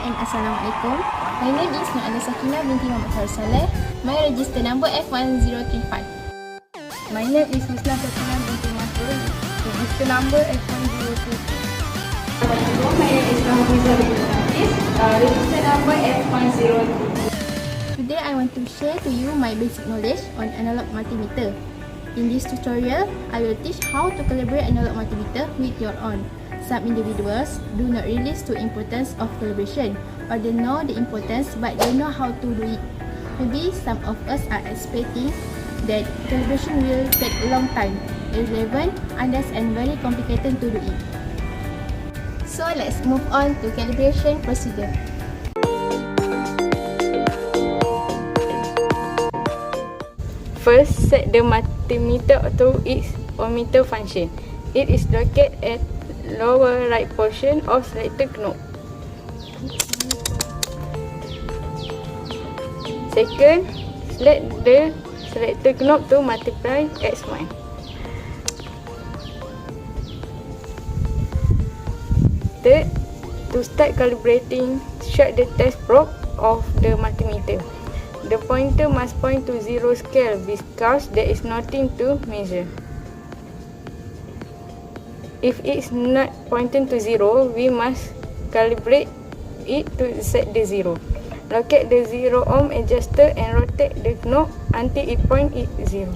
and Assalamualaikum. My name is Nur Sakina binti Muhammad Saleh. My register number F1035. My name is Husna Sakina binti Masrur. Register number F1022. My name is Mahfuzah binti Hafiz. Register number F1022. Today I want to share to you my basic knowledge on analog multimeter. In this tutorial, I will teach how to calibrate analog multimeter with your own. Some individuals do not realize the importance of calibration, or they know the importance but don't know how to do it. Maybe some of us are expecting that calibration will take a long time, irrelevant, unless and very complicated to do it. So let's move on to calibration procedure. First, set the multimeter to its ohmmeter function. It is located at lower right portion of selected knob. Second, select the selected knob to multiply X1. Third, to start calibrating, shut the test probe of the multimeter. The pointer must point to zero scale because there is nothing to measure. If it's not pointing to zero, we must calibrate it to set the zero. Locate the 0 ohm adjuster and rotate the knob until it points at zero.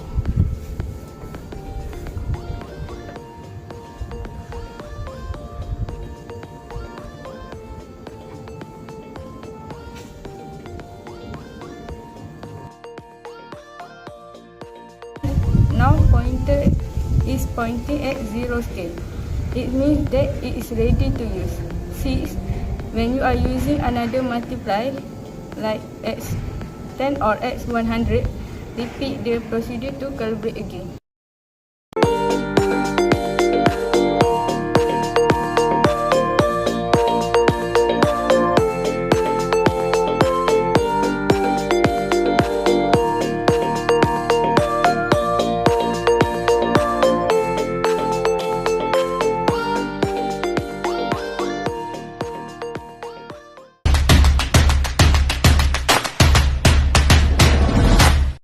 Now pointer is pointing at zero scale. It means that it is ready to use. 6. When you are using another multiply like X10 or X100, repeat the procedure to calibrate again.